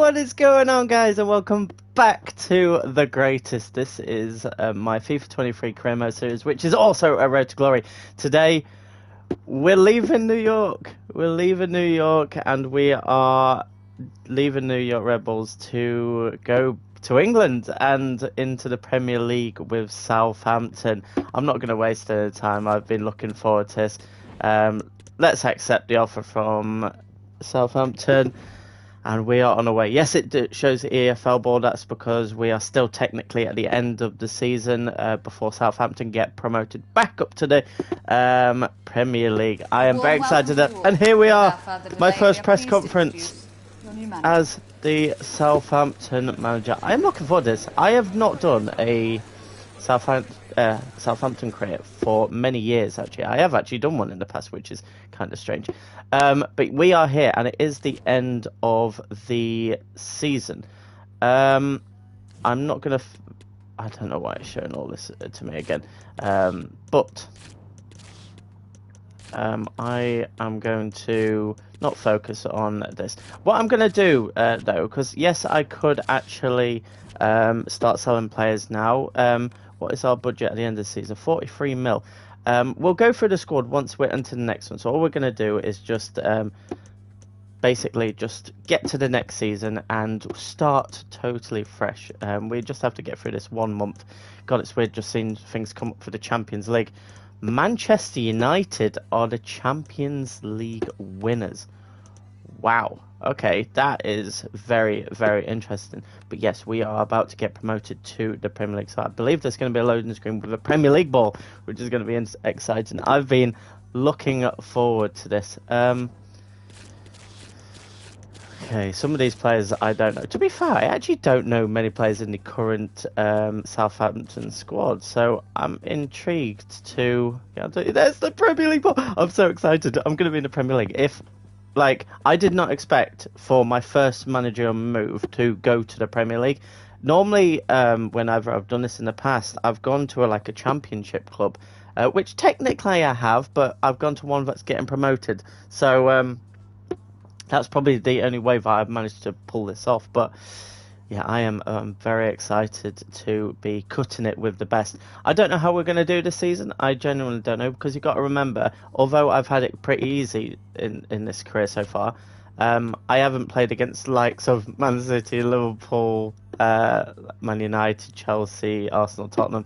What is going on, guys, and welcome back to The Greatest. This is my FIFA 23 career mode series, which is also a Road to Glory. Today, we're leaving New York. We're leaving New York, and we are leaving New York Red Bulls to go to England and into the Premier League with Southampton. I'm not going to waste any time. I've been looking forward to this. Let's accept the offer from Southampton. And we are on our way. Yes, it shows the EFL board. That's because we are still technically at the end of the season before Southampton get promoted back up to the Premier League. I am very excited. And here we are, my first press conference as the Southampton manager. I am looking forward to this. I have not done a Southampton career for many years, actually. I have actually done one in the past, which is kind of strange. But we are here, and it is the end of the season. I'm not going to... I don't know why it's showing all this to me again. But I am going to not focus on this. What I'm going to do, though, because, yes, I could actually start selling players now. What is our budget at the end of the season? 43 mil. We'll go through the squad once we're into the next one. So all we're going to do is just basically just get to the next season and start totally fresh. We just have to get through this 1 month. God, it's weird just seeing things come up for the Champions League. Manchester United are the Champions League winners. Wow. Okay, that is very, very interesting. But yes, we are about to get promoted to the Premier League. So I believe there's going to be a loading screen with a Premier League ball, which is going to be exciting. I've been looking forward to this. Okay, some of these players I don't know. To be fair, I actually don't know many players in the current Southampton squad. So I'm intrigued to... Yeah, there's the Premier League ball. I'm so excited. I'm going to be in the Premier League. I did not expect for my first managerial move to go to the Premier League. Normally, whenever I've done this in the past, I've gone to a championship club, which technically I have, but I've gone to one that's getting promoted. So that's probably the only way that I've managed to pull this off. But yeah, I am very excited to be cutting it with the best. I don't know how we're going to do this season. I genuinely don't know, because you've got to remember, although I've had it pretty easy in this career so far, I haven't played against the likes of Man City, Liverpool, Man United, Chelsea, Arsenal, Tottenham.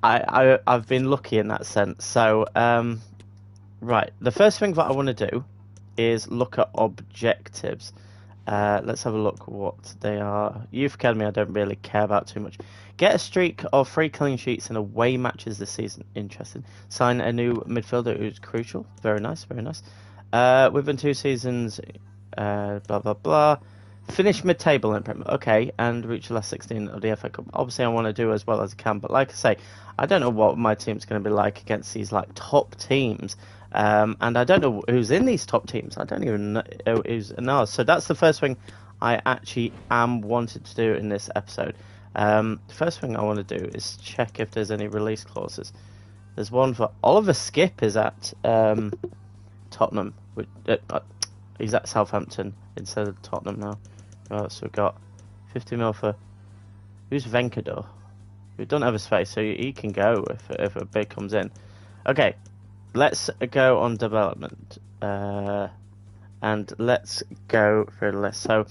I've been lucky in that sense. So, right, the first thing that I want to do is look at objectives. Let's have a look what they are. Youth Academy I don't really care about too much. Get a streak of 3 clean sheets in away matches this season. Interesting. Sign a new midfielder who's crucial. Very nice, very nice. Within 2 seasons, blah, blah, blah. Finish mid-table in Premier. Okay, and reach the last 16 of the FA Cup. Obviously, I want to do as well as I can, but like I say, I don't know what my team's going to be like against these top teams. And I don't know who's in these top teams. I don't even know who's in ours. So that's the first thing I actually am wanted to do in this episode. The first thing I want to do is check if there's any release clauses. There's one for Oliver Skip is at Tottenham. He's at Southampton instead of Tottenham now. So we've got 50 mil for... Who's Venkador? We don't have his face, so he can go if a bid comes in. Okay. Let's go on development, and let's go through the list. So,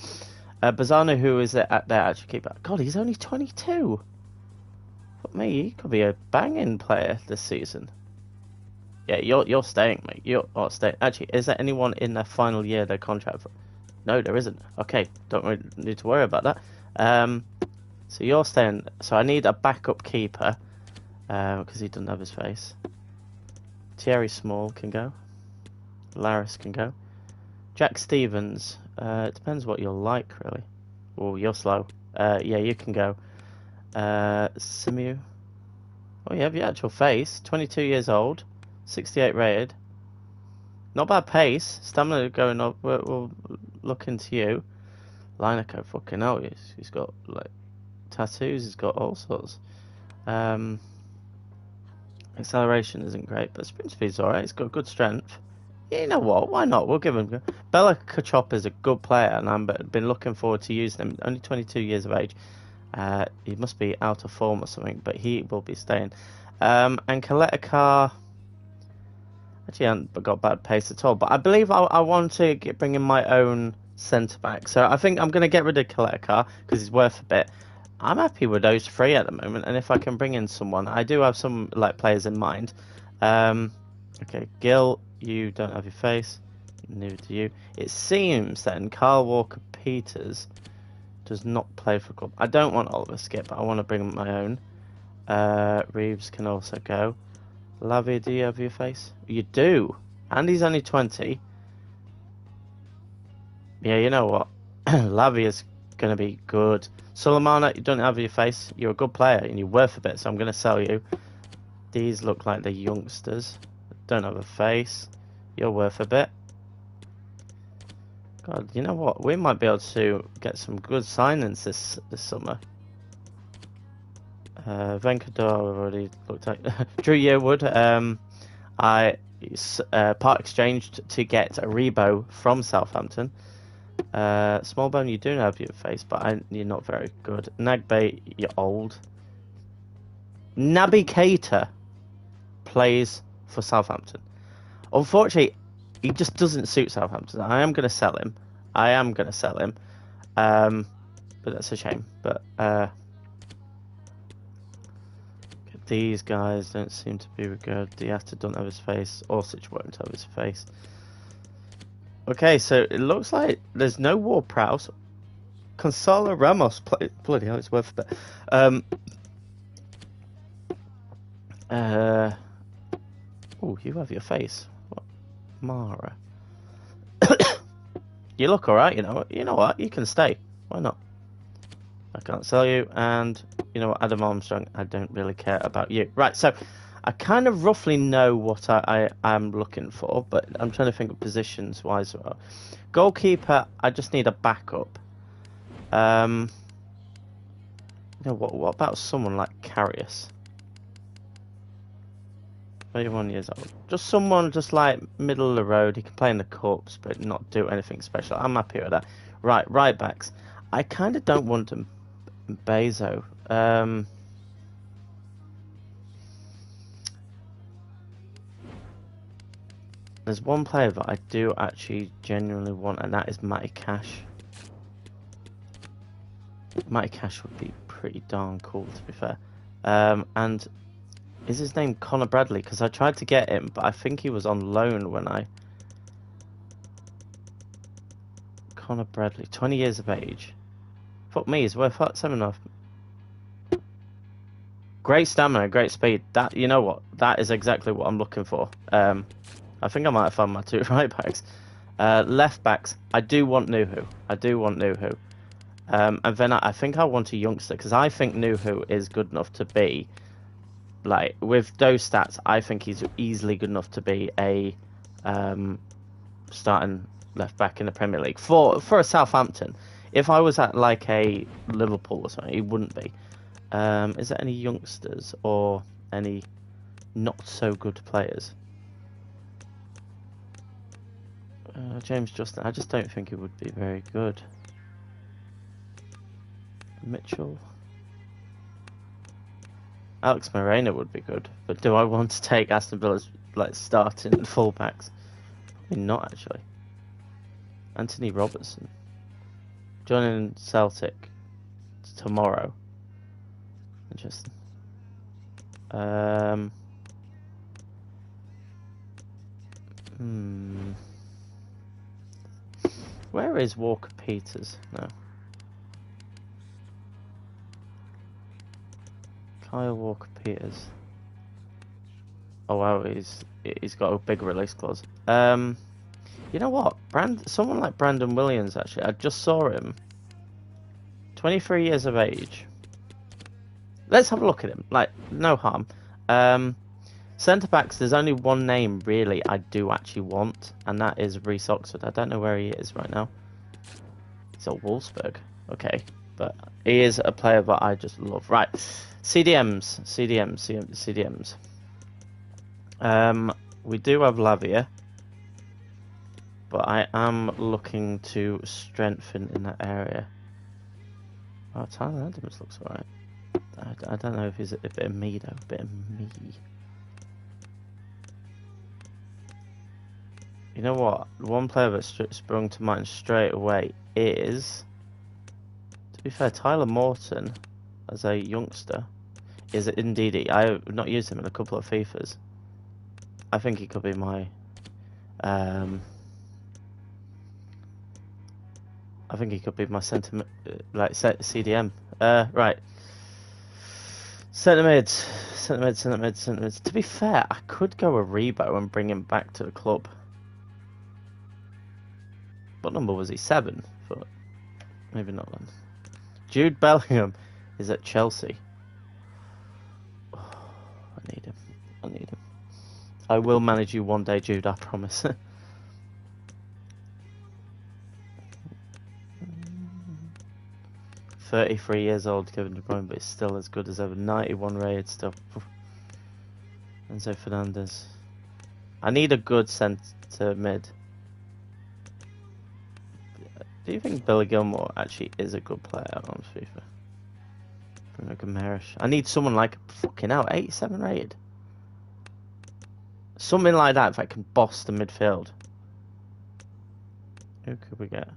Bazzano, who is at their actual keeper? God, he's only 22. Fuck me, he could be a banging player this season. Yeah, you're staying, mate. You're staying. Actually, is there anyone in their final year of their contract? No, there isn't. Okay, don't really need to worry about that. So you're staying. So I need a backup keeper, because he doesn't have his face. Thierry Small can go. Laris can go. Jack Stevens. It depends what you're like, really. Oh, you're slow. Yeah, you can go. Simu. Oh, you have your actual face. 22 years old. 68 rated. Not bad pace. Stamina going up. We'll look into you. Lineker, fucking hell. He's got, tattoos. He's got all sorts. Acceleration isn't great, but sprint speed's alright. It's got good strength. You know what? Why not? We'll give him. Bella Kachop is a good player, and I've been looking forward to using him. Only 22 years of age. He must be out of form or something, but he will be staying. And Kaleta actually hasn't got bad pace at all, but I believe I want to bring in my own centre back. So I think I'm going to get rid of Kaleta because he's worth a bit. I'm happy with those three at the moment, and if I can bring in someone, I do have some like players in mind. Okay, Gil, you don't have your face. Neither do you. It seems then Carl Walker-Peters does not play for club. I don't want Oliver Skip. I want to bring my own. Reeves can also go. Lavia, do you have your face? You do. And he's only 20. Yeah, you know what? Lavia's going to be good. Sulemana, you don't have your face. You're a good player and you're worth a bit, so I'm going to sell you. These look like the youngsters. Don't have a face. You're worth a bit. God, you know what? We might be able to get some good signings this summer. Venkador, I've already looked at. Drew Yearwood, I part exchanged to get a Rebo from Southampton. Smallbone, you do have your face, but you're not very good. Nagbe, you're old. Naby Keita plays for Southampton. Unfortunately, he just doesn't suit Southampton. I am going to sell him. But that's a shame. But these guys don't seem to be good. Diatta don't have his face. Orsic won't have his face. Okay, so it looks like there's no Ward-Prowse. Gonzalo Ramos play. Bloody hell, it's worth a bit. Oh, you have your face. What? Mara. You look alright, you know. You know what? You can stay. Why not? I can't sell you, and you know what, Adam Armstrong, I don't really care about you. Right, so I kind of roughly know what I am looking for, but I'm trying to think of positions-wise. Goalkeeper, I just need a backup. You know what about someone like Karius? 31 years old. Just someone just like middle of the road. He can play in the cups, but not do anything special. I'm happy with that. Right backs. I kind of don't want him. Bezo. There's one player that I do actually genuinely want, and that is Matty Cash. Matty Cash would be pretty darn cool, to be fair. And is his name Connor Bradley? Because I tried to get him, but I think he was on loan when I... Connor Bradley, 20 years of age. Fuck me, he's worth 7.5. Great stamina, great speed. That, you know what? That is exactly what I'm looking for. I think I might have found my two right backs. Left backs, I do want Nuhu. And then I think I want a youngster, because I think Nuhu is good enough to be, like, with those stats, I think he's easily good enough to be a starting left back in the Premier League. For a Southampton, if I was at, like, a Liverpool or something, he wouldn't be. Is there any youngsters or any not so good players? James Justin, I just don't think he would be very good. Mitchell. Alex Moreno would be good, but do I want to take Aston Villa's like starting fullbacks? Probably not, actually. Anthony Robertson joining Celtic tomorrow. Interesting. Where is Walker-Peters? No. Kyle Walker-Peters. Oh wow, he's got a big release clause. You know what? Someone like Brandon Williams, actually. I just saw him. 23 years of age. Let's have a look at him. Like, no harm. Centre backs, there's only one name really I do actually want, and that is Reece Oxford. I don't know where he is right now. He's at Wolfsburg. Okay, but he is a player that I just love. Right, CDMs. We do have Lavia. but I am looking to strengthen in that area. Oh, Tyler Adams looks alright. I don't know if he's a bit of me though, a bit of me. You know what? One player that sprung to mind straight away is, to be fair, Tyler Morton as a youngster is indeed. I have not used him in a couple of FIFAs. I think he could be my. I think he could be my sentiment, like CDM. Right. Centre mid. To be fair, I could go a Rebo and bring him back to the club. What number was he? 7? But maybe not then. Jude Bellingham is at Chelsea. Oh, I need him. I will manage you one day, Jude, I promise. 33 years old, Kevin De Bruyne, but he's still as good as ever. 91 rated still. Enzo Fernandez. I need a good centre mid. Do you think Billy Gilmore actually is a good player on FIFA? Bruno Gomes. I need someone like fucking hell, 87 rated. Something like that if I can boss the midfield. Who could we get?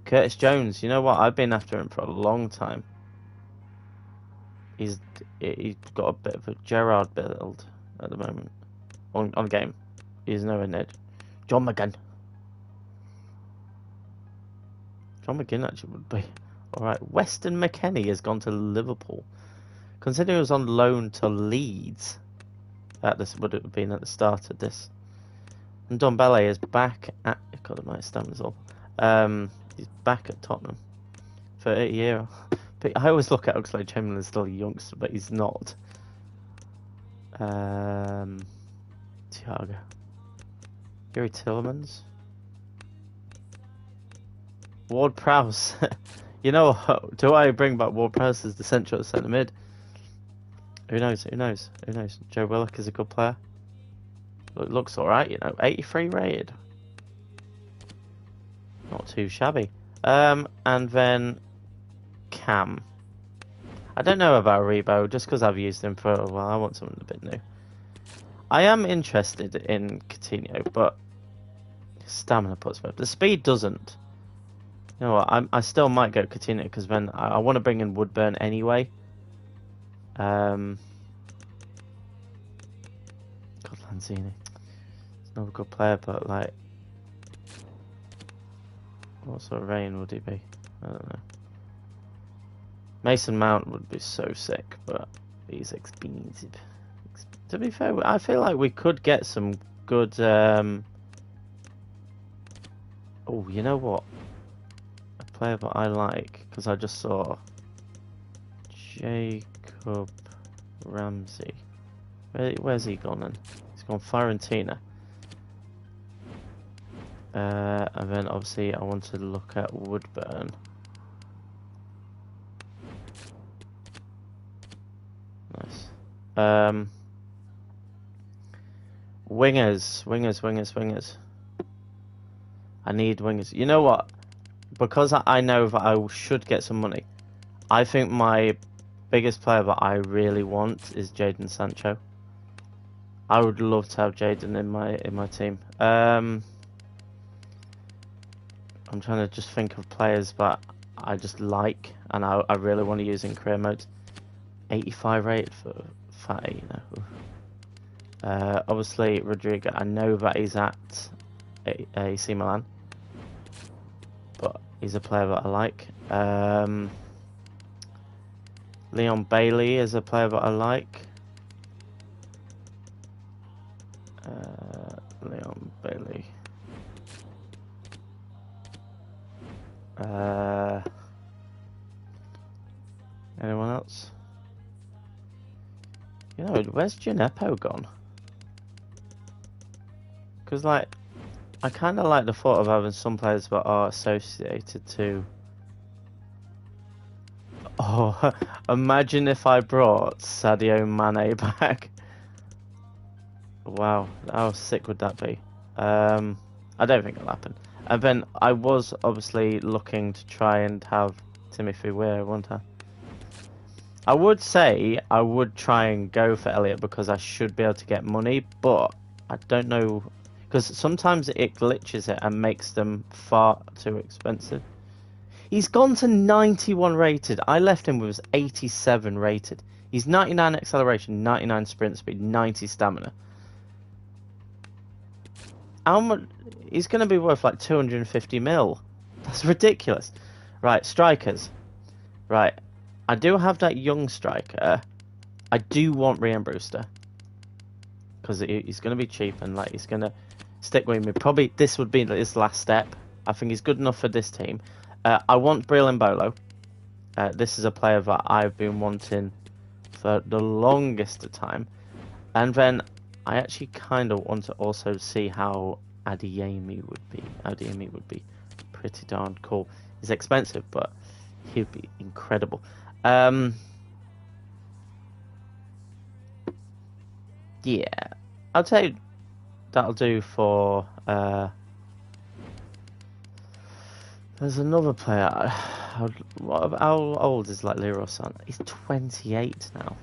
Curtis Jones. You know what? I've been after him for a long time. He's got a bit of a Gerrard build at the moment on game. He's nowhere near. John McGinn. John McGinn actually would be alright. Weston McKennie has gone to Liverpool. Considering he was on loan to Leeds, this would have been at the start of this. And Don Bele is back at. God, my stamina all. He's back at Tottenham for a year. But I always look at Oxlade-Chamberlain as still a youngster, but he's not. Thiago. Gary Tillemans. Ward-Prowse. You know what? Do I bring back Ward-Prowse as the central centre mid? Who knows? Joe Willock is a good player. Looks alright, you know. 83 rated. Not too shabby. And then Cam. I don't know about Rebo, just because I've used him for a while. I want something a bit new. I am interested in Coutinho, but stamina puts me up. The speed doesn't. You know what? I still might go Coutinho because then I want to bring in Woodburn anyway. God, Lanzini. He's not a good player, but like, what sort of rain would he be? I don't know. Mason Mount would be so sick, but he's expensive. To be fair, I feel like we could get some good. Oh, you know what? A player that I like because I just saw Jacob Ramsey. Where's he gone then? He's gone Fiorentina. And then obviously I want to look at Woodburn. Nice. Wingers. I need wingers. You know what? Because I know that I should get some money, I think my biggest player that I really want is Jadon Sancho. I would love to have Jadon in my team. I'm trying to just think of players that I just like and I really want to use in career mode. 85 rated for Fatty, you know. Obviously Rodrigo, I know that he's at AC Milan, but he's a player that I like. Leon Bailey is a player that I like. Leon Bailey. Anyone else? You know, where's Gineppo gone? Because, like, I kind of like the thought of having some players that are associated to... Oh, imagine if I brought Sadio Mane back. Wow, how sick would that be? I don't think it'll happen. And then I was obviously looking to try and have Timothy Weir, wasn't I? I would say I would try and go for Elliot because I should be able to get money, but I don't know, because sometimes it glitches it and makes them far too expensive. He's gone to 91 rated. I left him with 87 rated. He's 99 acceleration, 99 sprint speed, 90 stamina. How much? He's going to be worth like 250 mil. That's ridiculous. Right, strikers. Right, I do have that young striker. I do want Ryan Brewster because he's going to be cheap and like he's going to stick with me. Probably this would be his last step. I think he's good enough for this team. I want Breel Bolo. This is a player that I've been wanting for the longest of time. And then I actually kind of want to also see how Adeyemi would be. Adeyemi would be pretty darn cool. He's expensive, but he'd be incredible. Yeah, I'll tell you that'll do for. There's another player. How old is like Leroy Sané? He's 28 now.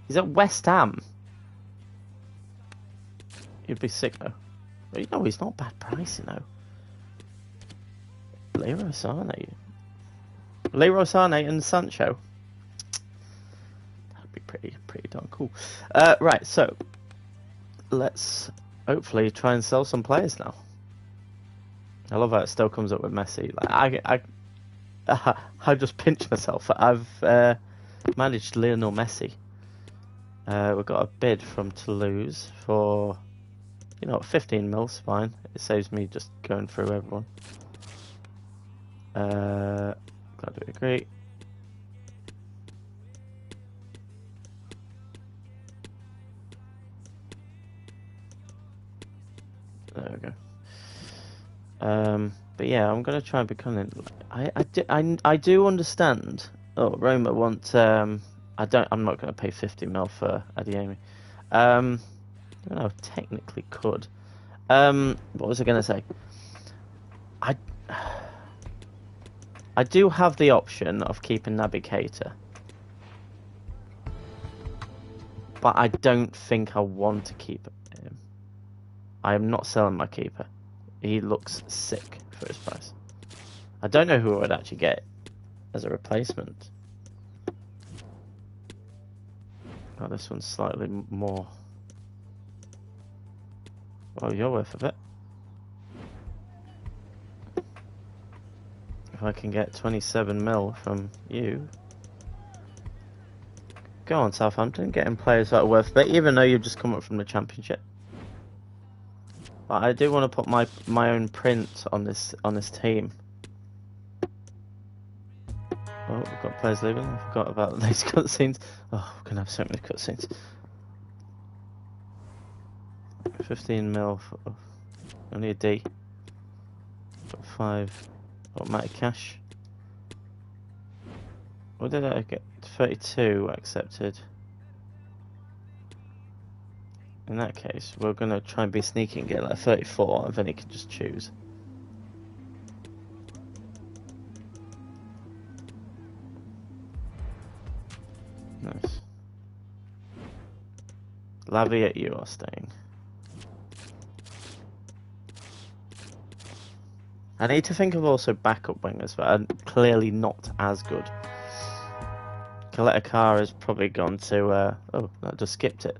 He's at West Ham. He'd be sick though. But, you know, he's not bad price, you know. Leroy Sané. Leroy Sané and Sancho. That'd be pretty darn cool. Right, so let's hopefully try and sell some players now. I love how it still comes up with Messi. Like I just pinched myself. I've managed Lionel Messi. We've got a bid from Toulouse for, 15 mils, fine. It saves me just going through everyone. Glad to agree. There we go. But yeah, I'm gonna try and become in. I do understand. Oh, Roma want. I'm not gonna pay 50 mil for Adeyemi. I technically could. What was I gonna say? I do have the option of keeping Naby Keita, but I don't think I want to keep him. I am not selling my keeper. He looks sick for his price. I don't know who I would actually get as a replacement. Oh, this one's slightly more. Well, you're worth a bit. If I can get 27 mil from you. Go on, Southampton, getting players that are worth a bit, even though you've just come up from the Championship. But I do want to put my own print on this team. Oh, we've got players leaving. I forgot about these cutscenes. Oh, we're gonna have so many cutscenes. 15 mil for only a D. Got 5 automatic cash. What did I get? 32 accepted. In that case, we're gonna try and be sneaky and get like 34, and then he can just choose. Nice. Laviat, you are staying. I need to think of also backup wingers that are clearly not as good. Coletta Carr has probably gone to. Oh, I just skipped it.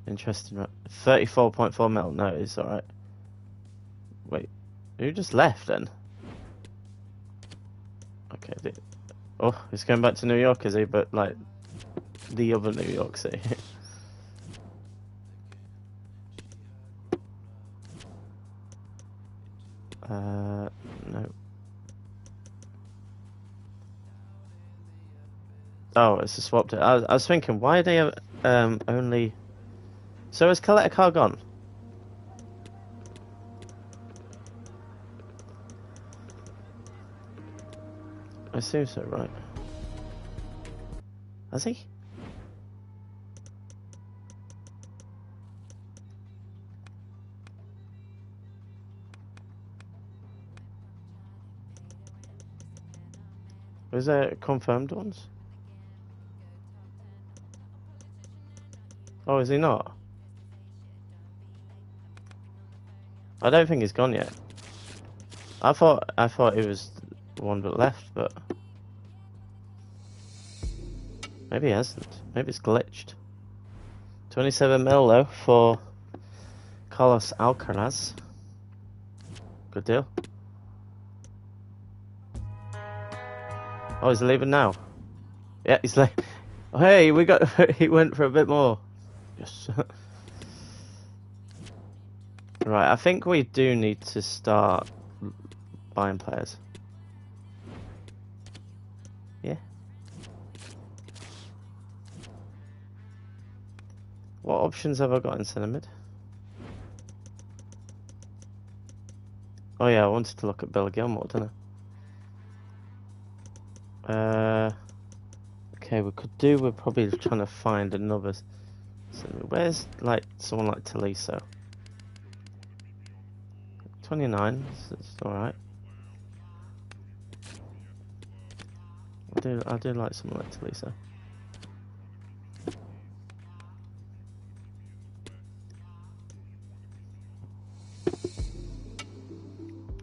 Interesting. 34.4 mil. No, it's alright. Wait, who just left then? Okay. Oh, he's going back to New York, is he? But like the other New York City. No. Oh, it's just swapped it. I was thinking, why are they only? So is Coletta Carr gone? I assume so, right? Has he? Was there confirmed ones? Oh, is he not? I don't think he's gone yet. I thought it was the one that left, but maybe he hasn't. Maybe it's glitched. 27 mil though for Carlos Alcaraz. Good deal. Oh, he's leaving now. Yeah, he's like, oh, hey, we got. He went for a bit more. Yes. Right, I think we do need to start buying players. Yeah. What options have I got in centre mid? Oh yeah, I wanted to look at Bill Gilmore, didn't I? Okay, we could do. We're probably trying to find another. Where's like someone like Taliso? 29. It's all right. I do like someone like Taliso.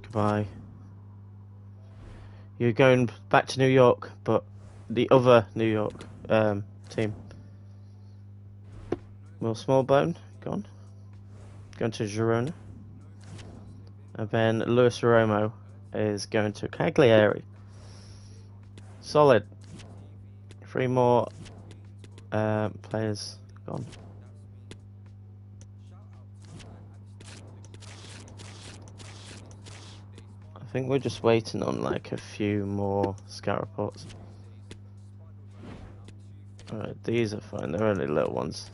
Goodbye. You're going back to New York, but the other New York team. Will Smallbone gone. Going to Girona. And then Luis Romo is going to Cagliari. Solid. 3 more players gone. I think we're just waiting on like a few more scout reports. Alright, these are fine. They're only little ones.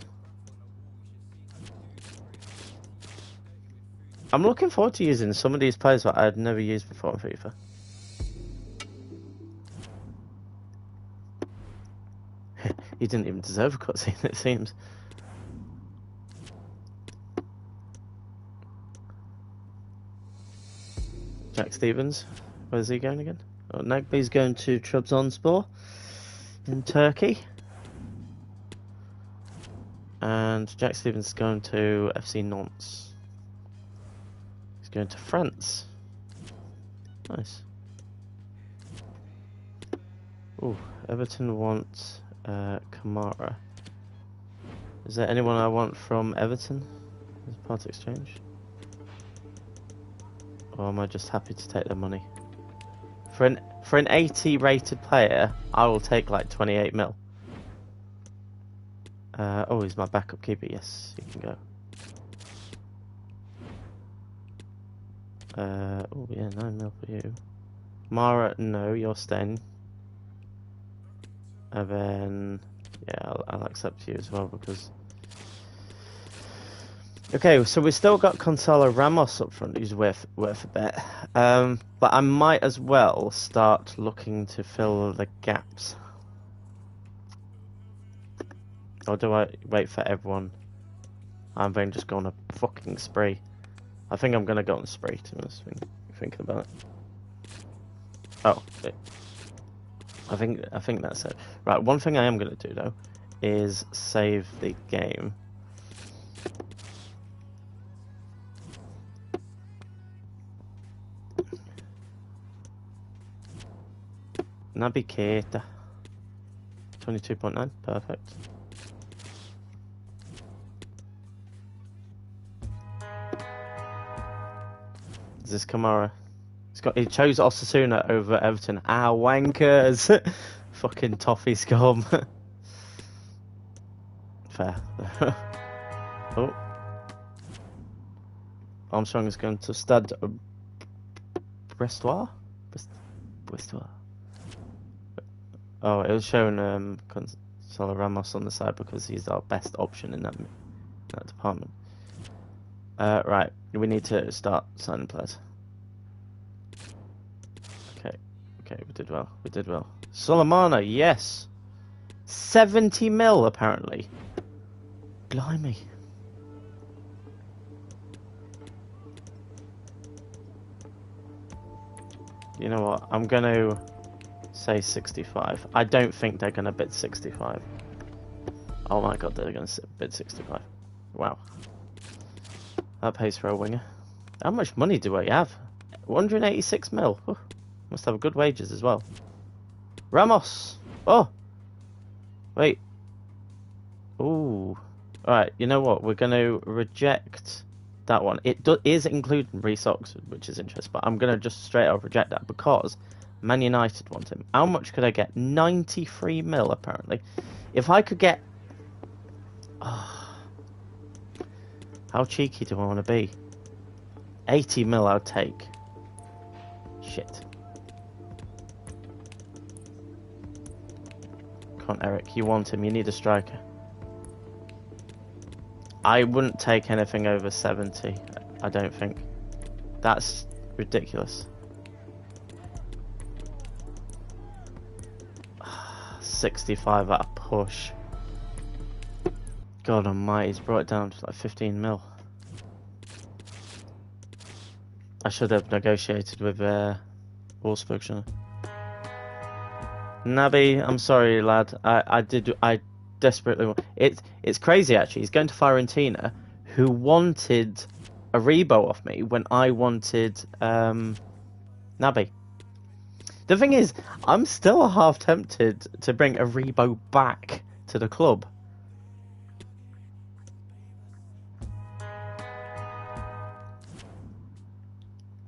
I'm looking forward to using some of these players that I'd never used before in FIFA. He didn't even deserve a cutscene, it seems. Jack Stevens, where's he going again? Oh, Nagby's going to Trabzonspor in Turkey. And Jack Stevens is going to FC Nantes. He's going to France. Nice. Ooh, Everton wants Kamara. Is there anyone I want from Everton as part exchange? Or am I just happy to take their money? For an 80 rated player, I will take like 28 mil. Oh, he's my backup keeper. Yes, he can go. Oh yeah, 9 mil for you. Mara, no, you're staying. And then, yeah, I'll accept you as well because. Okay, so we've still got Gonzalo Ramos up front, who's worth a bet. But I might as well start looking to fill the gaps. Or do I wait for everyone? I'm then just going on a fucking spree. I think I'm gonna go on a spree, to be honest, thinking about it. Oh, I think that's it. Right, one thing I am gonna do though is save the game. Naby Keita. 22.9, perfect. Is this Kamara? He chose Osasuna over Everton. Ah, wankers! Fucking toffee scum. Fair. Oh. Armstrong is going to Stade Brestois? Brestois. Oh, it was showing Gonzalo Ramos on the side because he's our best option in that department. Right, we need to start signing players. Okay, we did well. Solomana, yes! 70 mil, apparently. Blimey. You know what, I'm gonna Say 65. I don't think they're going to bid 65. Oh my god, they're going to bid 65. Wow. That pays for a winger. How much money do I have? 186 mil. Ooh, must have good wages as well. Ramos! Oh! Wait. Ooh. Alright, you know what? We're going to reject that one. It is including Resox, which is interesting, but I'm going to just straight up reject that because Man United want him. How much could I get? 93 mil, apparently. If I could get... Oh, how cheeky do I want to be? 80 mil I'll take. Shit. Come on, Eric. You want him. You need a striker. I wouldn't take anything over 70. I don't think. That's ridiculous. 65 at a push. God almighty, he's brought it down to like 15 mil. I should have negotiated with Wolfsburg, shouldn't I? Naby, I'm sorry, lad. I desperately want... It's crazy, actually. He's going to Fiorentina, who wanted a Rebo off me when I wanted Naby. The thing is, I'm still half tempted to bring a Rebo back to the club.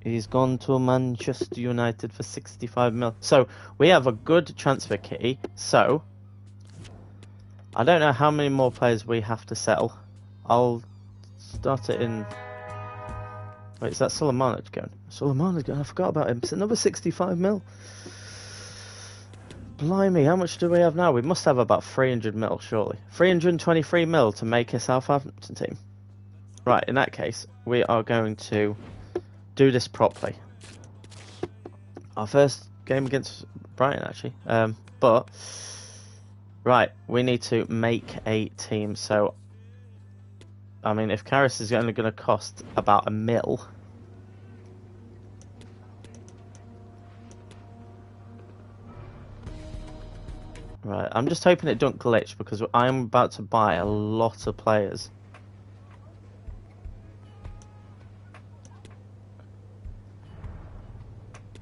He's gone to Manchester United for 65 mil. So, we have a good transfer key. So, I don't know how many more players we have to sell. I'll start it in... Wait, is that Suleimanov going? Suleimanov going? I forgot about him. It's another 65 mil. Blimey, how much do we have now? We must have about 300 mil, surely. 323 mil to make a Southampton team. Right, in that case, we are going to do this properly. Our first game against Brighton, actually. But, right, we need to make a team. So, I mean, if Karras is only going to cost about £1 mil. Right, I'm just hoping it don't glitch because I'm about to buy a lot of players.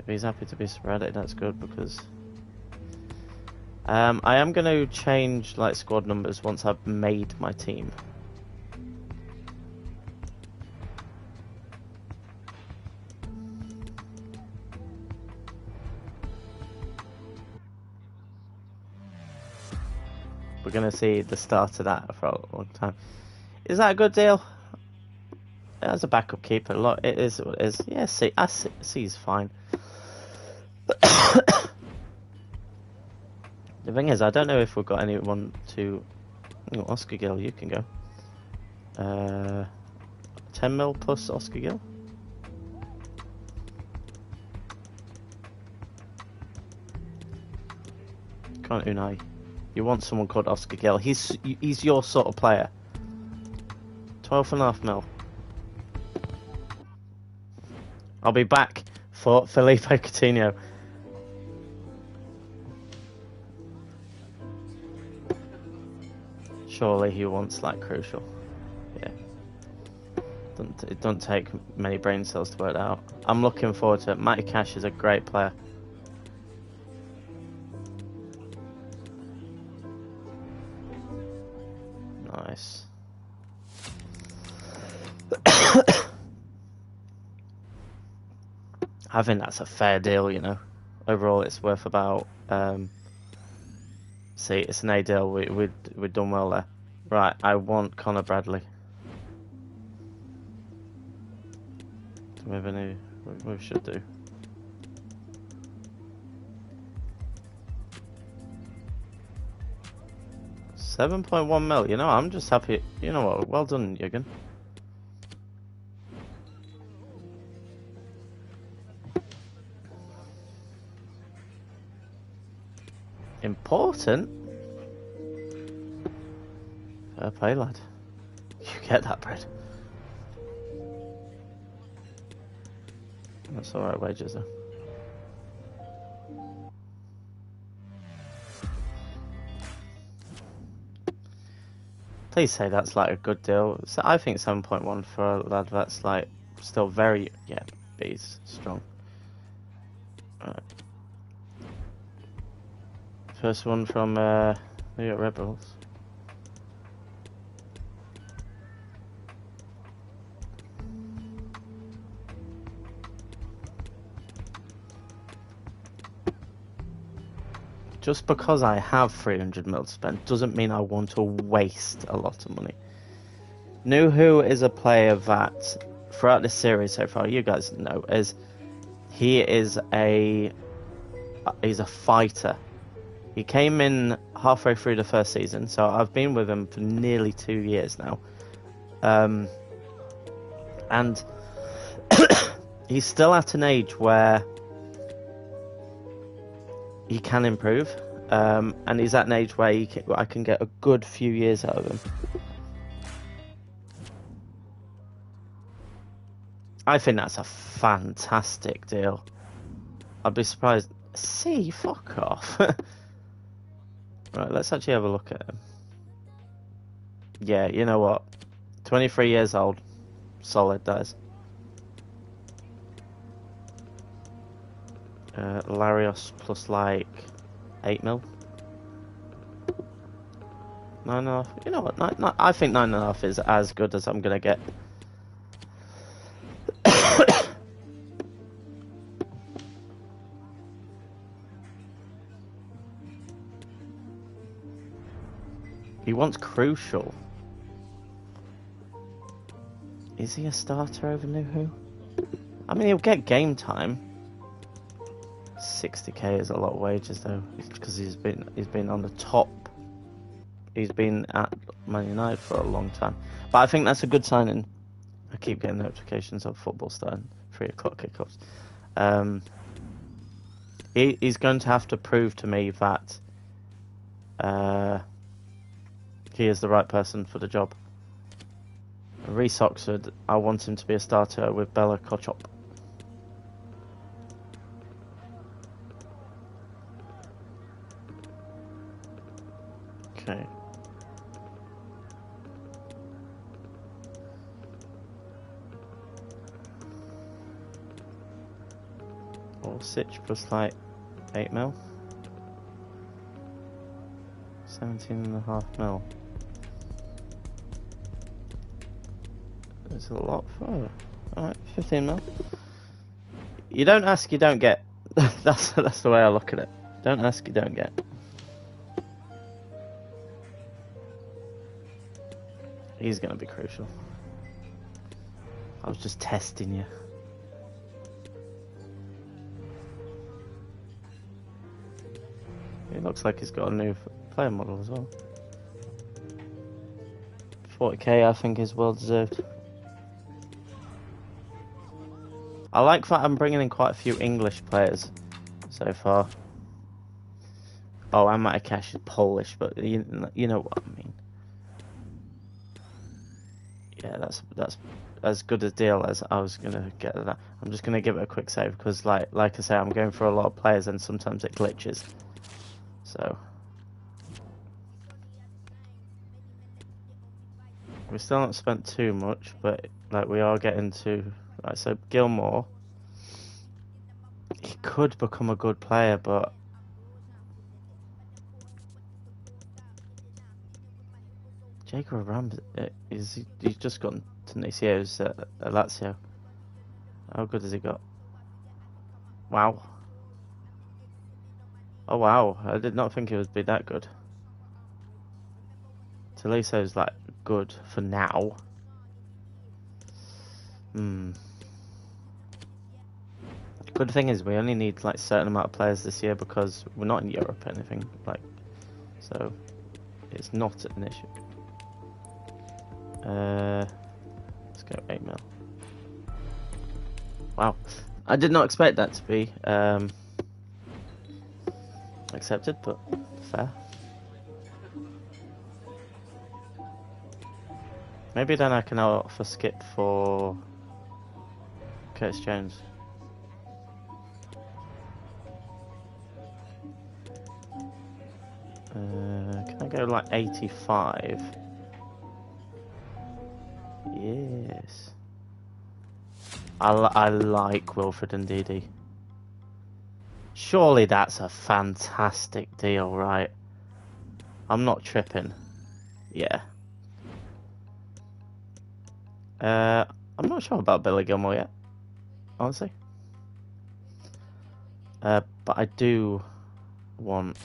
If he's happy to be sporadic, that's good because I am going to change like squad numbers once I've made my team. We're going to see the start of that for a long time. Is that a good deal? As a backup keeper, look, it is what it is. Yeah, C is fine. The thing is, I don't know if we've got anyone to... Oh, Oscar Gill, you can go. 10 mil plus Oscar Gill. Come on, Unai. You want someone called Oscar Gill. He's your sort of player. 12.5 mil. I'll be back for Felipe Coutinho. Surely he wants like crucial. Yeah. It don't take many brain cells to work that out. I'm looking forward to it. Matty Cash is a great player. Nice. I think that's a fair deal, you know. Overall, it's worth about. See, it's an A deal. We've done well there. Right, I want Connor Bradley. Do we have any? We should do. £7.1 mil. You know, I'm just happy. You know what? Well done, Jürgen. Important? Fair play, lad. You get that bread. That's alright wages, though. Please say that's like a good deal. So I think 7.1 for a lad that's like still very, yeah, B's strong. Right. First one from New York Red Bulls. Just because I have 300 mil to spend doesn't mean I want to waste a lot of money. Nuhu is a player that, throughout this series so far, you guys know, he's a fighter. He came in halfway through the first season, so I've been with him for nearly 2 years now. And he's still at an age where he can improve, and he's at an age where I can get a good few years out of him. I think that's a fantastic deal. I'd be surprised. See, fuck off. Right, let's actually have a look at him. Yeah, you know what? 23 years old. Solid, that is. Larios plus like 8 mil. 9.5. You know what? I think 9.5 is as good as I'm gonna get. He wants crucial. Is he a starter over Nuhu? I mean, he'll get game time. 60k is a lot of wages though, because he's been on the top. He's been at Man United for a long time, but I think that's a good signing. I keep getting notifications of football starting 3 o'clock kickoffs. He's going to have to prove to me that he is the right person for the job. Reece Oxford, I want him to be a starter with Bella Kochop. Okay. Sitch plus like 8 mil. 17.5 mil. It's a lot for. Alright, 15 mil. You don't ask, you don't get. that's the way I look at it. Don't ask, you don't get. He's gonna be crucial. I was just testing you. It looks like he's got a new player model as well. 40k I think is well deserved. I like that I'm bringing in quite a few English players so far. Oh, Amatacash is Polish, but you know what I mean. Yeah, that's as good a deal as I was gonna get at that. I'm just gonna give it a quick save because, like I say, I'm going for a lot of players and sometimes it glitches. So we still not spent too much, but like we are getting to. Right, so Gilmore, he could become a good player, but Jacob Ram he's just gone to Niceo's at Lazio. How good has he got? Wow. Oh wow, I did not think it would be that good. Taliso's like good for now. Good thing is we only need like a certain amount of players this year because we're not in Europe or anything, like, so it's not an issue. Let's go 8 mil. Wow, I did not expect that to be accepted, but fair. Maybe then I can offer skip for Curtis Jones. Can I go like 85? I like Wilfred and Didi. Surely that's a fantastic deal, right? I'm not tripping. Yeah. I'm not sure about Billy Gilmore yet, honestly. But I do want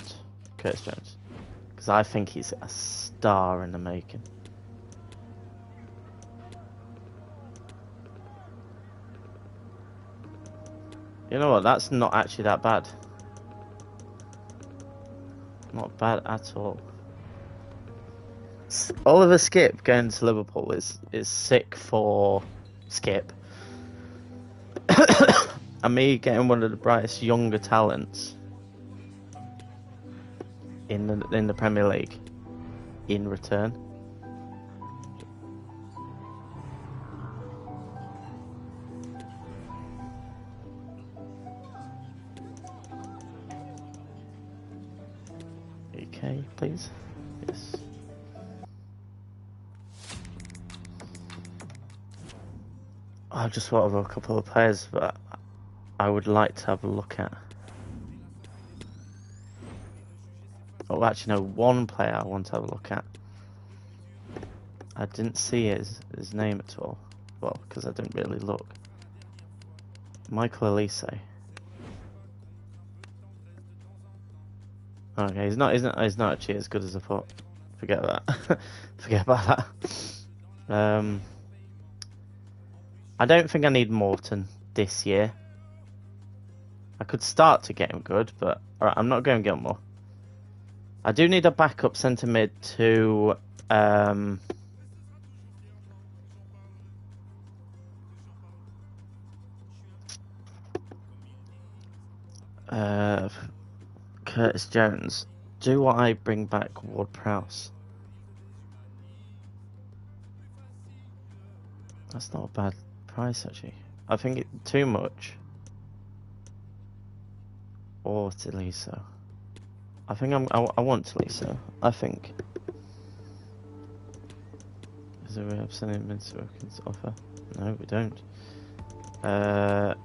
Curtis Jones because I think he's a star in the making. You know what? That's not actually that bad. Not bad at all. Oliver Skip going to Liverpool is sick for Skip. And me getting one of the brightest younger talents in the Premier League in return. Okay, please. Yes. I just thought of a couple of players that I would like to have a look at. Oh, actually, no, one player I want to have a look at. I didn't see his name at all. Well, because I didn't really look. Michael Elise. Okay, he's not actually as good as I thought. Forget that. Forget about that. I don't think I need Morton this year. I could start to get him good, but alright, I'm not going Gilmore. I do need a backup centre mid to Curtis Jones. Do I bring back Ward-Prowse? That's not a bad price, actually. I think it's too much. Or Taliso. I think I want Taliso. I think. Is there a way of sending him into a offer? No, we don't. No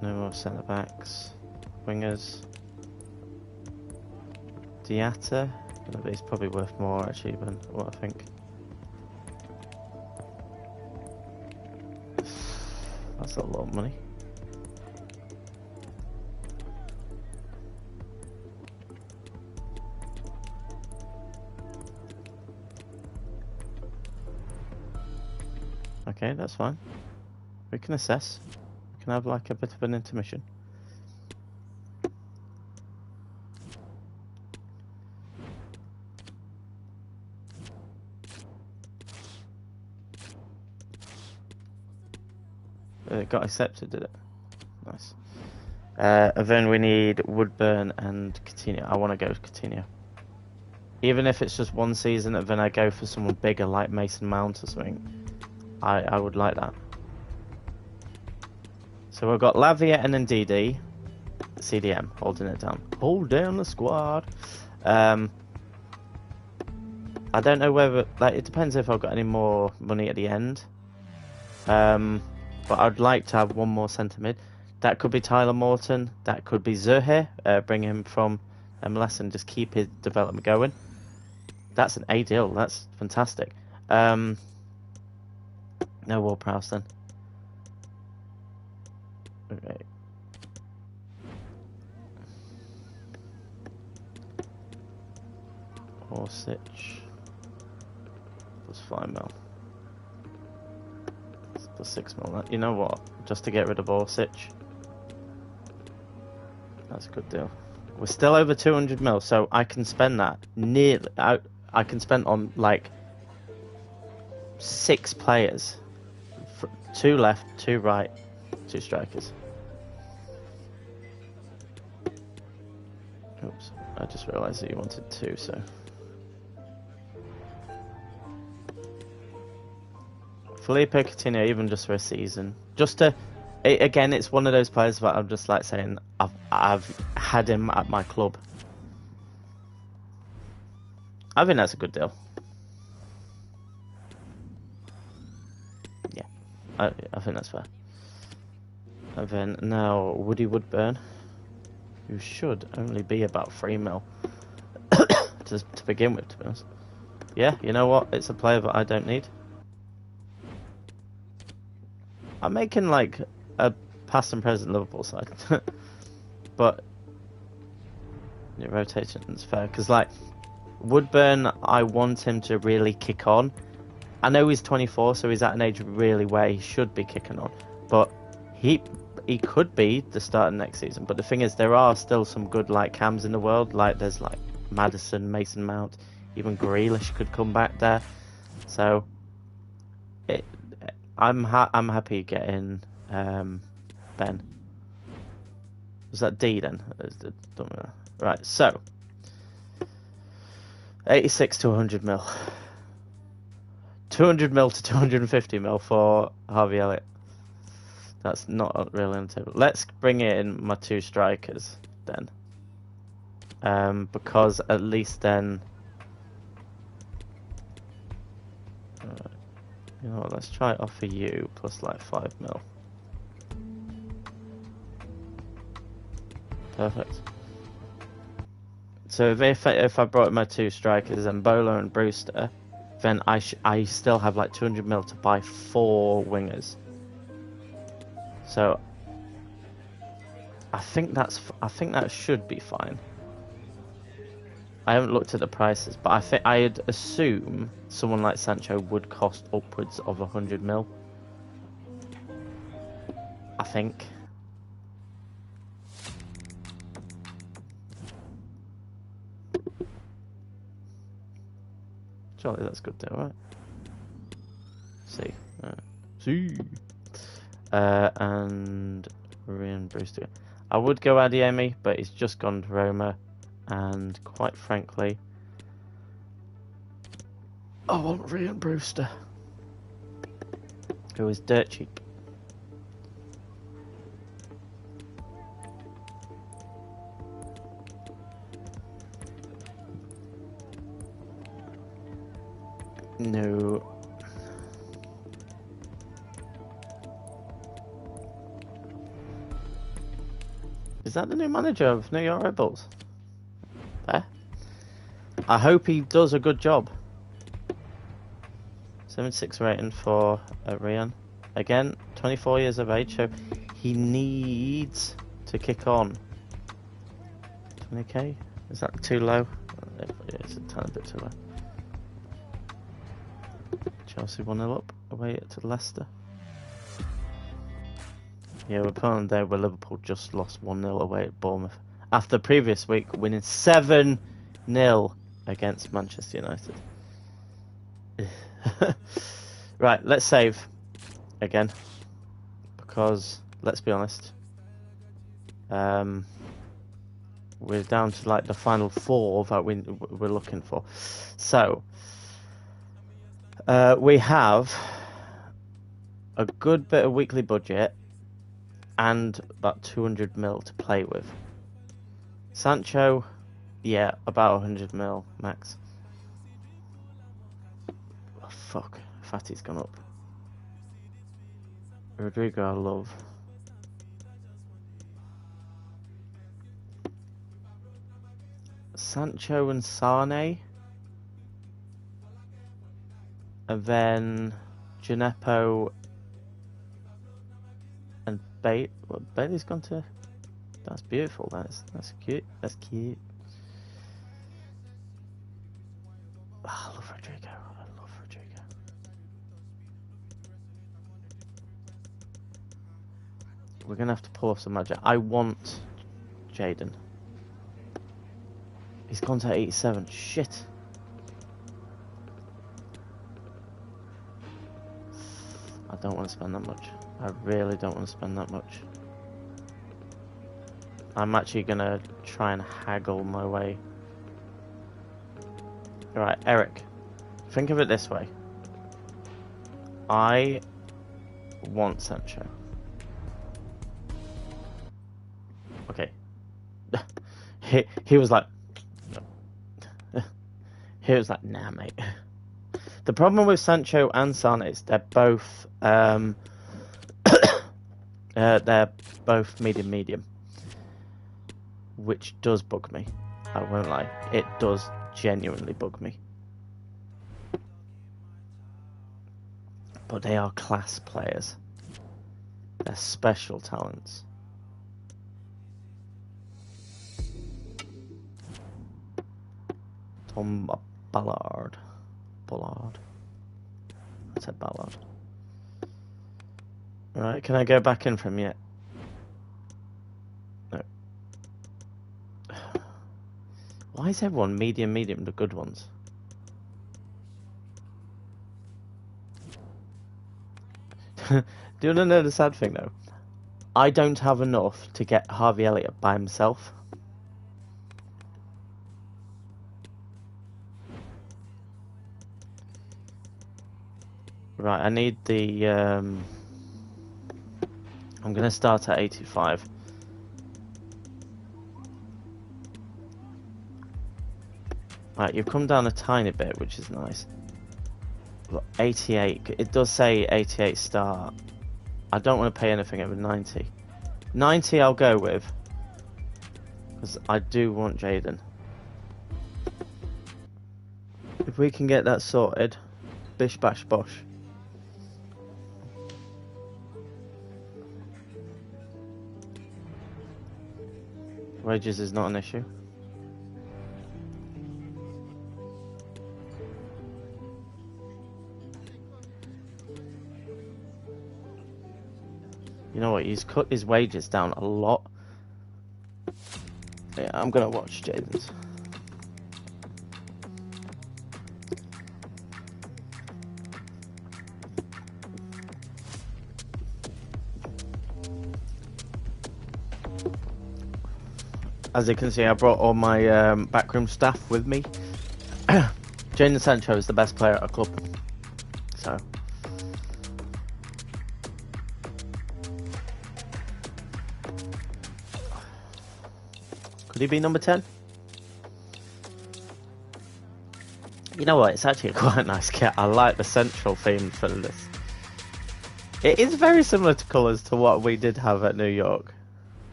more centre backs. Wingers. Diatta. But he's probably worth more actually than what I think. That's a lot of money. Okay, that's fine. We can assess. We can have like a bit of an intermission. It got accepted, did it? Nice. And then we need Woodburn and Coutinho. I want to go with Coutinho. Even if it's just one season, and then I go for someone bigger like Mason Mount or something. I would like that. So we've got Lavia and Ndidi. CDM, holding it down. Hold down the squad. I don't know whether... Like, it depends if I've got any more money at the end. But I'd like to have one more centre mid. That could be Tyler Morton. That could be Zurhe. Bring him from MLS and just keep his development going. That's an A deal. That's fantastic. No Ward-Prowse then. Okay. Orsic. Plus 5 mil. Plus 6 mil. You know what? Just to get rid of Orsic. That's a good deal. We're still over 200 mil, so I can spend that nearly. I can spend on like 6 players. 2 left, 2 right, 2 strikers. Oops, I just realised that you wanted 2, so. Felipe Coutinho, even just for a season. Just to, again, it's one of those players that I'm just like saying, I've had him at my club. I think that's a good deal. Yeah, I think that's fair. And then now Woody Woodburn, who should only be about 3 mil to begin with, to be honest. Yeah, you know what? It's a player that I don't need. I'm making like a past and present Liverpool side, but your rotation's fair because like Woodburn, I want him to really kick on. I know he's 24, so he's at an age really where he should be kicking on, but he could be the start of next season. But the thing is, there are still some good like cams in the world. Like there's like Maddison, Mason Mount, even Grealish could come back there. So I'm happy getting Ben. Was that D then? Right, so 86 to 100 mil. 200 mil to 250 mil for Harvey Elliott. That's not really on the table. Let's bring in my 2 strikers then. Because at least then... you know what, let's try offer you plus like 5 mil. Perfect. So if I brought in my 2 strikers, Mbola and Brewster, then I still have like 200 mil to buy 4 wingers. So I think that should be fine. I haven't looked at the prices, but I'd assume someone like Sancho would cost upwards of 100 mil. I think. Surely that's good too, right? See. See. And Ryan Brewster. I would go Adiemi, but he's just gone to Roma, and quite frankly, I want Ryan Brewster, who is dirt cheap. No. Is that the new manager of New York Red Bulls? There. I hope he does a good job. 76 rating for Rian. Again, 24 years of age, so he needs to kick on. 20k? Is that too low? Yeah, it's a tiny bit too low. Chelsea 1-0 up away to Leicester. Yeah, we're playing on a day where Liverpool just lost 1-0 away at Bournemouth after the previous week winning 7-0 against Manchester United. Right, let's save again, because let's be honest, we're down to like the final 4 that we're looking for. So we have a good bit of weekly budget and about 200 mil to play with. Sancho, yeah, about 100 mil max. Oh, fuck, Fatty's gone up. Rodrigo, I love. Sancho and Sane. And then Gineppo and Bailey's gone to. That's beautiful. That's cute. That's cute. Oh, I love Rodrigo. I love Rodrigo. We're gonna have to pull off some magic. I want Jaden. He's gone to 87. Shit. I don't want to spend that much. I really don't want to spend that much. I'm actually gonna try and haggle my way. Alright, Eric. Think of it this way. I want Sancho. Okay. he was like... No. He was like, nah, mate. The problem with Sancho and Sane is they're both They're both medium, which does bug me. I won't lie. It does genuinely bug me. But they are class players. They're special talents. Tom Ballard. I said Ballard. Right, can I go back in from yet? No. Why is everyone medium, the good ones? Do you want to know the sad thing though? I don't have enough to get Harvey Elliott by himself. Right, I need the I'm gonna start at 85. Right, you've come down a tiny bit, which is nice. But 88, it does say 88 start. I don't want to pay anything over 90. 90 I'll go with. Because I do want Jaden. If we can get that sorted, bish bash bosh. Wages is not an issue. You know what, he's cut his wages down a lot. Yeah, I'm gonna watch Jaden's. As you can see, I brought all my backroom staff with me. Jaden Sancho is the best player at our club. So... could he be number 10? You know what, it's actually a quite nice kit. I like the central theme for this. It is very similar to colours to what we did have at New York.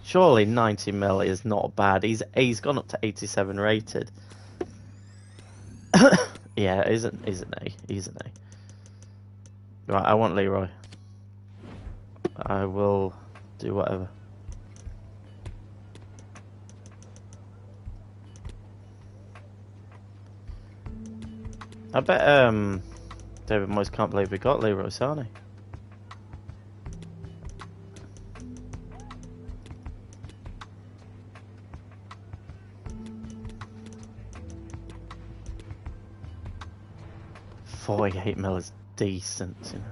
Surely 90 mil is not bad. He's gone up to 87 rated. Yeah, he's an A. He's an A. Right, I want Leroy. I will do whatever. I bet David Moyes can't believe we got Leroy Sané. $48 mil is decent, you know.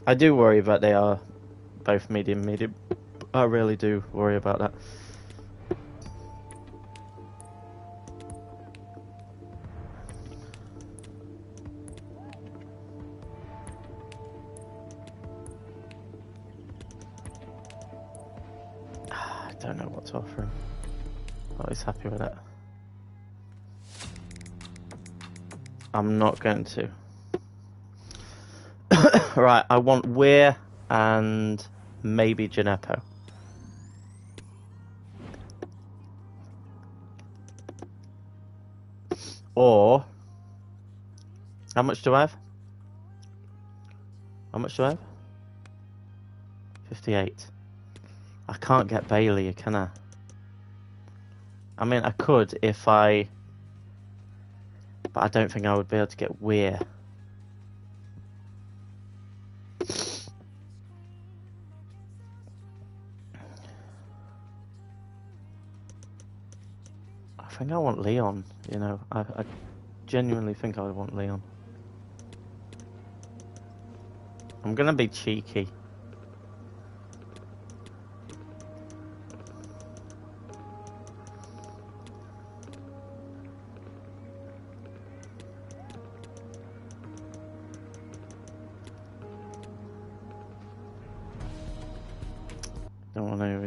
I do worry that they are both medium. I really do worry about that. I don't know what to offer him. Oh, he's happy with that. I'm not going to. Right, I want Weir and maybe Gineppo. Or... how much do I have? How much do I have? 58. I can't get Bailey, can I? I mean, I could if I... but I don't think I would be able to get Weir. I think I want Leon, you know. I genuinely think I would want Leon. I'm gonna be cheeky.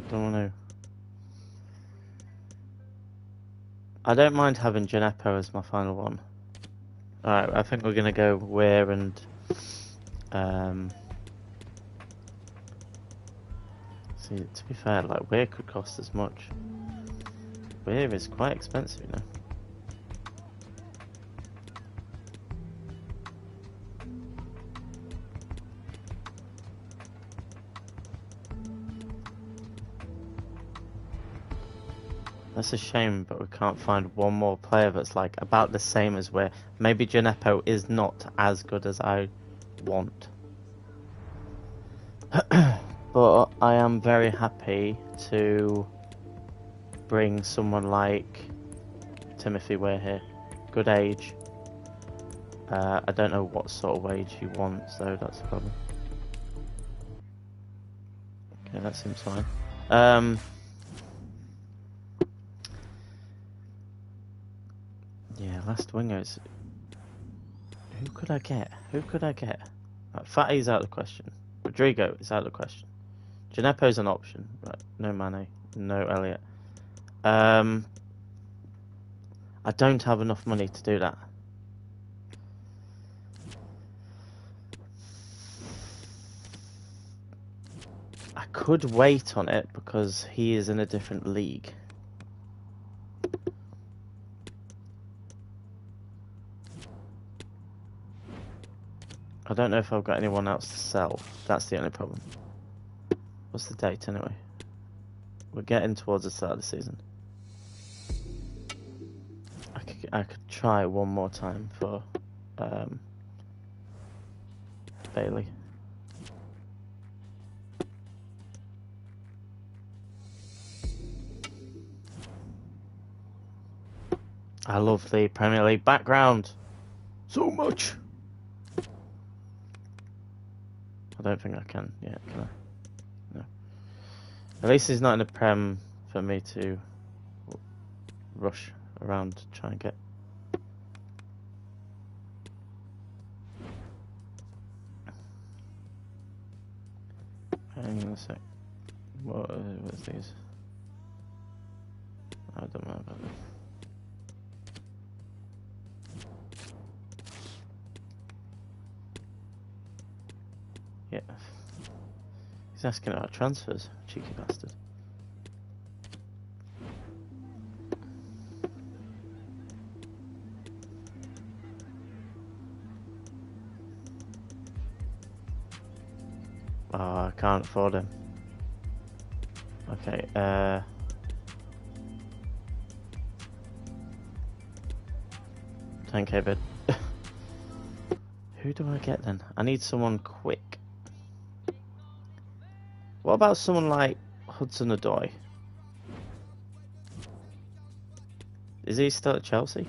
Don't want to. I don't mind having Gineppo as my final one. Alright, I think we're gonna go Weir and See, to be fair, like Weir could cost as much. Weir is quite expensive, you know. That's a shame, but we can't find one more player that's like about the same as Weir. Maybe Gineppo is not as good as I want. But I am very happy to bring someone like Timothy Weir here. Good age. I don't know what sort of wage he wants, though, that's the problem. Okay, that seems fine. Yeah, last wingers. Who could I get? Who could I get? Right, Fatty's out of the question. Rodrigo is out of the question. Gineppo's an option. Right, no Mane, no Elliot. I don't have enough money to do that. I could wait on it because he is in a different league. I don't know if I've got anyone else to sell. That's the only problem. What's the date anyway? We're getting towards the start of the season. I could try one more time for Bailey. I love the Premier League background so much. I don't think I can yet, can I? No. At least he's not in the Prem for me to rush around to try and get. Hang on a sec. What's these? I don't know about them. Yeah. He's asking about transfers, cheeky bastard. Oh, I can't afford him. Okay, 10k bid. Who do I get then? I need someone quick. What about someone like Hudson-Odoi? Is he still at Chelsea?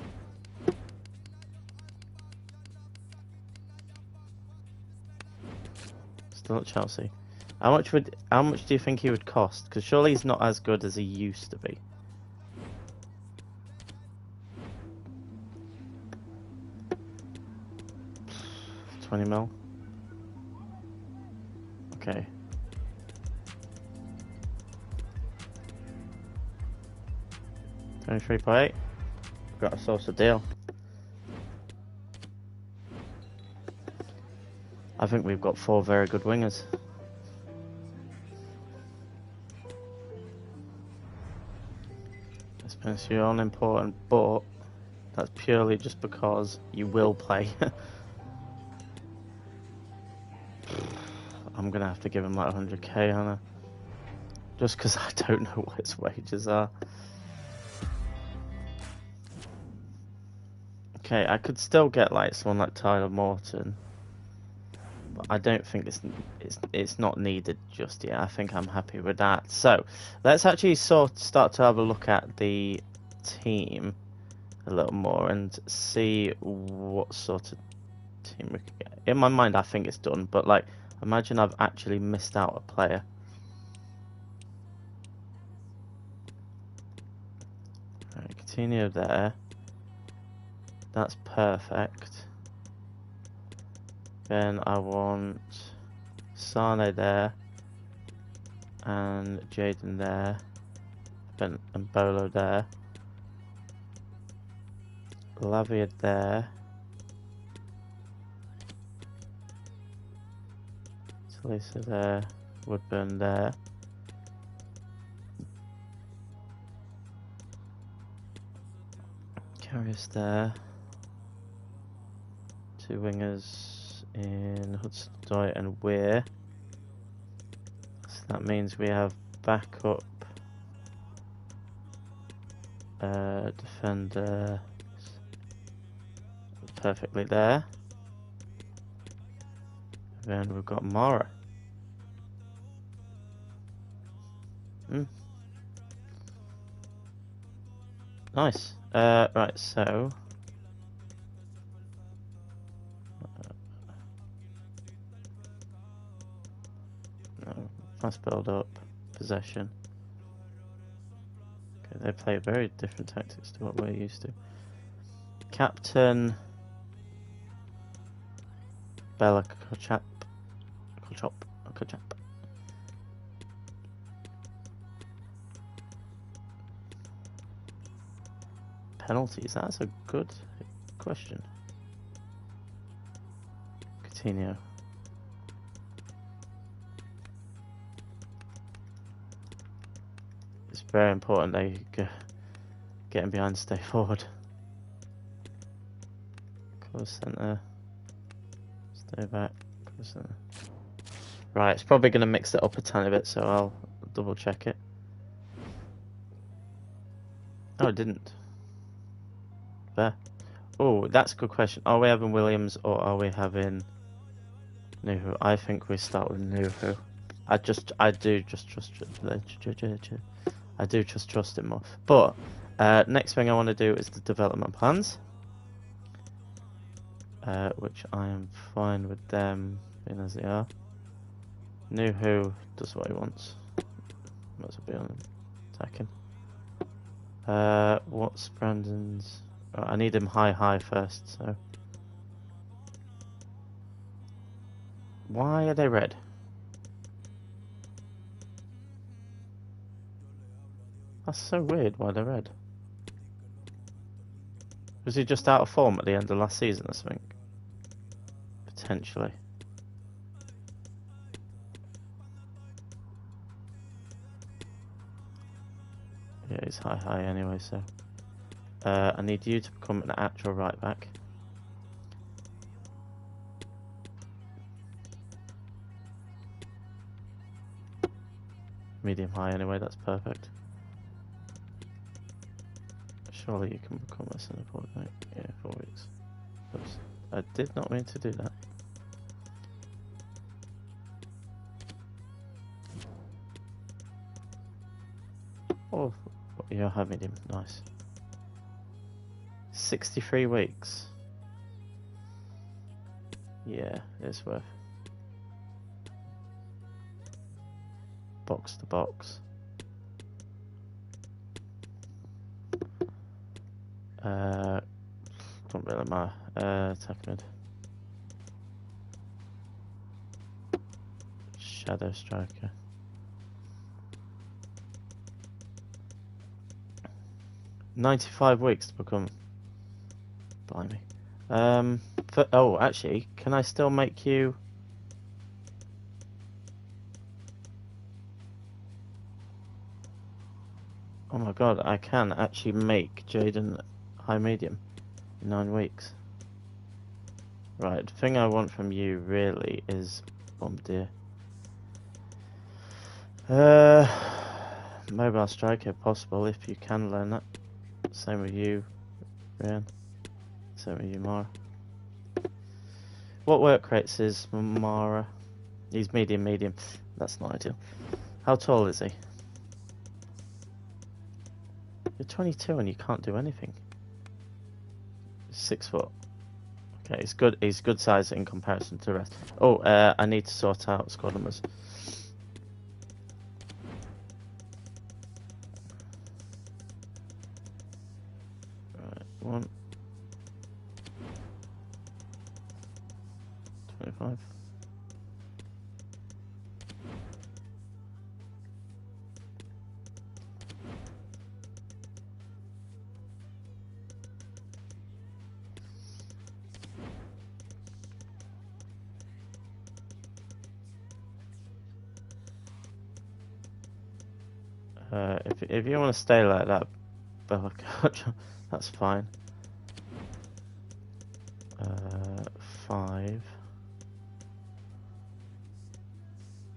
Still at Chelsea. How much do you think he would cost? Because surely he's not as good as he used to be. $20 mil. Okay. $23.8. Got a source of deal. I think we've got 4 very good wingers. Especially unimportant, but that's purely just because you will play. I'm gonna have to give him like 100k, aren't I? Just because I don't know what his wages are. Okay, I could still get like someone like Tyler Morton, but I don't think it's not needed just yet. I think I'm happy with that. So let's actually start to have a look at the team a little more and see what sort of team we could get. In my mind, I think it's done, but like, imagine I've actually missed out a player. Right, Coutinho there. That's perfect. Then I want Sane there, and Jaden there, and Bolo there, Lavia there, Talisa there, Woodburn there, Carriers there. 2 wingers in Hudson-Odoi and Weir. So that means we have backup defender perfectly there. Then we've got Mara. Nice. Right, so no, fast build up, possession. Okay, they play very different tactics to what we're used to. Captain Bella Kochap. Penalties, that's a good question. Coutinho. It's very important they get him behind, stay forward. Cross centre. Stay back. Cross centre. Right, it's probably going to mix it up a tiny bit, so I'll double check it. Oh, it didn't. There. Oh, that's a good question. Are we having Williams or are we having Nuhu? I think we start with Nuhu. I do just trust him more. But next thing I want to do is the development plans, which I am fine with them being as they are. Nuhu does what he wants. Might as well be on him attacking. What's Brandon's? Oh, I need him high first, so. Why are they red? That's so weird, why they're red. Was he just out of form at the end of last season or something? Potentially. Yeah, he's high anyway, so. I need you to become an actual right back. Medium high anyway, that's perfect. Surely you can become a centre forward, right? Yeah, 4 weeks. Oops. I did not mean to do that. Oh, you're high medium, nice. 63 weeks. Yeah, it's worth. Box to box. Don't really matter. Attack mid. Shadow striker. $95 weeks to become. Blimey. Oh, actually, can I still make you? Oh my god, I can actually make Jaden high medium in 9 weeks. Right, the thing I want from you really is bombardier. Mobile striker possible if you can learn that. Same with you, Ryan. Same with you, Mara. What work rates is Mara? He's medium. That's not ideal. How tall is he? You're 22 and you can't do anything. 6 foot. Okay, he's good. He's good size in comparison to the rest. Oh, I need to sort out squad numbers. Right, 1, 25. If you want to stay like that, Bella, that's fine. 5.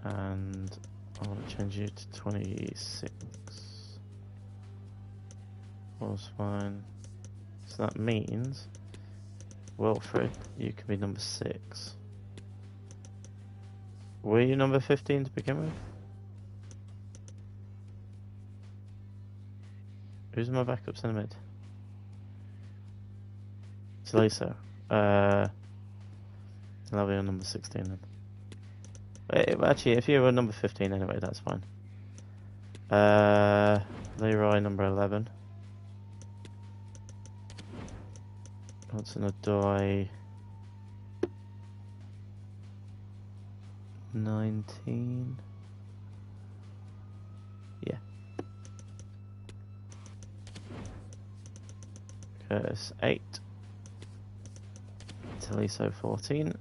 And I want to change you to 26. All's fine. So that means, Wilfred, you can be number 6. Were you number 15 to begin with? Who's my backup centre mid? Taliso. I'll be on number 16 then. Wait, actually, if you were number 15 anyway, that's fine. Leroy, number 11. Hudson-Odoi, 19. Yeah. Curtis, 8. Taliso, 14.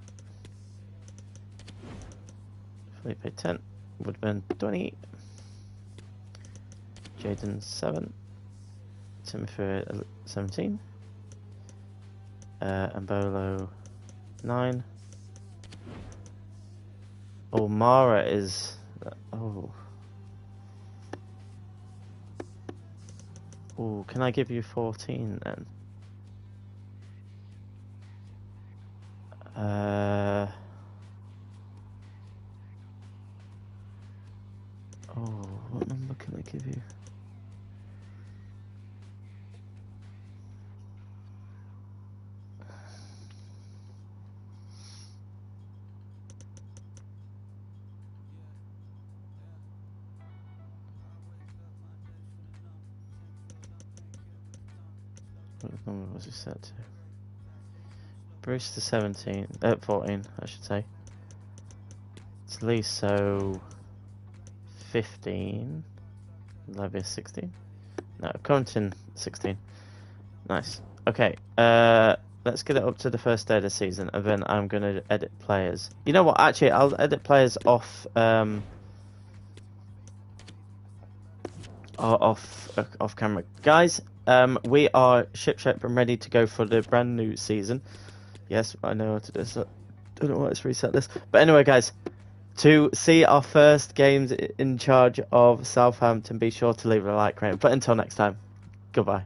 Felipe, 10. Woodburn, 20. Jaden, 7. Timothy, 17. Ambolo, 9. Oh, Mara is... Oh. Oh, can I give you 14 then? Oh, what number can I give you? What number was he set to? Bruce to 17, 14, I should say. Taliso 15. Levius 16. No, Compton 16. Nice. Okay, let's get it up to the first day of the season, and then I'm going to edit players. You know what? Actually, I'll edit players off off camera. Guys, we are shipshape and ready to go for the brand new season. Yes, I know how to do this. I don't know why it's reset this. But anyway, guys, to see our first games in charge of Southampton, be sure to leave a like, rating. But until next time, goodbye.